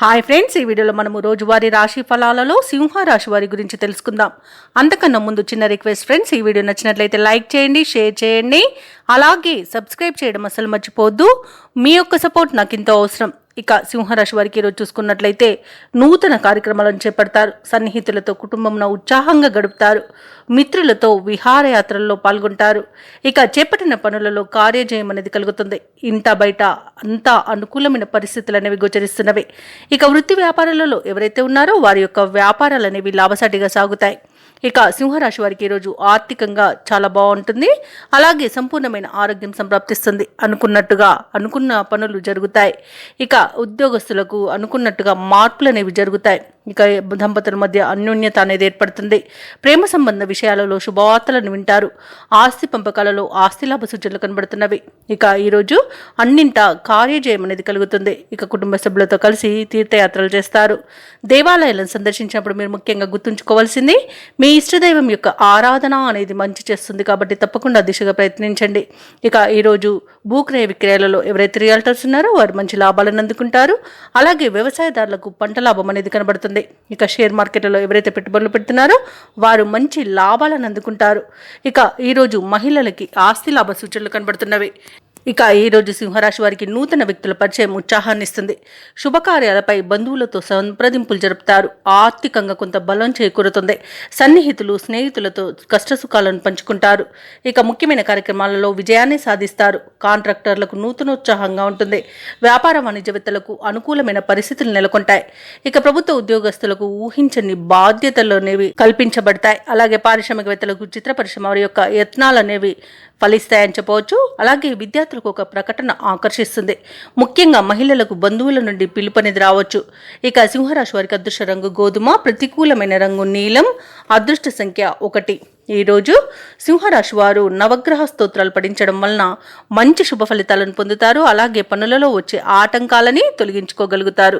Hi friends, ఈ వీడియోలో మనము రోజువారీ రాశి ఫలాలలో సింహ రాశి వారి గురించి తెలుసుకుందాం. అంతకన్నా ముందు చిన్న రిక్వెస్ట్ ఫ్రెండ్స్, ఈ వీడియో నచ్చినట్లయితే లైక్ చేయండి, షేర్ చేయండి, అలాగే సబ్స్క్రైబ్ చేయడం అసలు మర్చిపోవద్దు. మీ యొక్క సపోర్ట్ నాకు ఎంతో అవసరం. ఇక సింహరాశి వారికి ఈరోజు చూసుకున్నట్లయితే నూతన కార్యక్రమాలను చేపడతారు. సన్నిహితులతో కుటుంబంలో ఉత్సాహంగా గడుపుతారు. మిత్రులతో విహారయాత్రల్లో పాల్గొంటారు. ఇక చేపట్టిన పనులలో కార్యజయం అనేది కలుగుతుంది. ఇంట బయట అంతా అనుకూలమైన పరిస్థితులు అనేవి గోచరిస్తున్నవి. ఇక వృత్తి వ్యాపారాలలో ఎవరైతే ఉన్నారో వారి యొక్క వ్యాపారాలు అనేవి లాభసాటిగా సాగుతాయి. ఇక సింహరాశి వారికి ఈరోజు ఆర్థికంగా చాలా బాగుంటుంది. అలాగే సంపూర్ణమైన ఆరోగ్యం సంప్రాప్తిస్తుంది. అనుకున్న పనులు జరుగుతాయి. ఇక ఉద్యోగస్తులకు అనుకున్నట్టుగా మార్పులు అనేవి జరుగుతాయి. ఇక దంపతుల మధ్య అన్యోన్యత అనేది ఏర్పడుతుంది. ప్రేమ సంబంధ విషయాలలో శుభవార్తలను వింటారు. ఆస్తి పంపకాలలో ఆస్తి లాభ సూచనలు కనబడుతున్నవి. ఇక ఈరోజు అన్నింటా కార్యజయం అనేది కలుగుతుంది. ఇక కుటుంబ సభ్యులతో కలిసి తీర్థయాత్రలు చేస్తారు. దేవాలయాలను సందర్శించినప్పుడు మీరు ముఖ్యంగా గుర్తుంచుకోవాల్సింది, మీ ఇష్టదైవం యొక్క ఆరాధన అనేది మంచి చేస్తుంది. కాబట్టి తప్పకుండా దిశగా ప్రయత్నించండి. ఇక ఈరోజు భూక్రయ విక్రయాలలో ఎవరైతే రియల్టర్స్ ఉన్నారో వారు మంచి లాభాలను అందుకుంటారు. అలాగే వ్యవసాయదారులకు పంట లాభం అనేది కనబడుతుంది. ఇక షేర్ మార్కెట్లో ఎవరైతే పెట్టుబడులు పెడుతున్నారో వారు మంచి లాభాలను అందుకుంటారు. ఇక ఈరోజు మహిళలకి ఆస్తి లాభ సూచనలు కనబడుతున్నవి. ఇక ఈరోజు సింహరాశి వారికి నూతన వ్యక్తుల పరిచయం ఉత్సాహాన్ని ఇస్తుంది. శుభకార్యాలపై బంధువులతో సంప్రదింపులు జరుపుతారు. ఆర్థికంగా కొంత బలం చేకూరుతుంది. సన్నిహితులు స్నేహితులతో కష్టసుఖాలను పంచుకుంటారు. ఇక ముఖ్యమైన కార్యక్రమాలలో విజయాన్ని సాధిస్తారు. కాంట్రాక్టర్లకు నూతనోత్సాహంగా ఉంటుంది. వ్యాపార వాణిజ్యవేత్తలకు అనుకూలమైన పరిస్థితులు నెలకొంటాయి. ఇక ప్రభుత్వ ఉద్యోగస్తులకు ఊహించని బాధ్యతలు అనేవి కల్పించబడతాయి. అలాగే పారిశ్రామికవేత్తలకు చిత్ర పరిశ్రమ వారి యొక్క యత్నాలు అనేవి ఫలిస్తాయని చెప్పవచ్చు. అలాగే విద్యార్థులకు ఒక ప్రకటన ఆకర్షిస్తుంది. ముఖ్యంగా మహిళలకు బంధువుల నుండి పిలుపు అనేది రావచ్చు. ఇక సింహరాశి వారికి అదృష్ట రంగు గోధుమ, ప్రతికూలమైన రంగు నీలం, అదృష్ట సంఖ్య 1. ఈరోజు సింహరాశి వారు నవగ్రహ స్తోత్రాలు పఠించడం వలన మంచి శుభ ఫలితాలను పొందుతారు. అలాగే పనులలో వచ్చే ఆటంకాలని తొలగించుకోగలుగుతారు.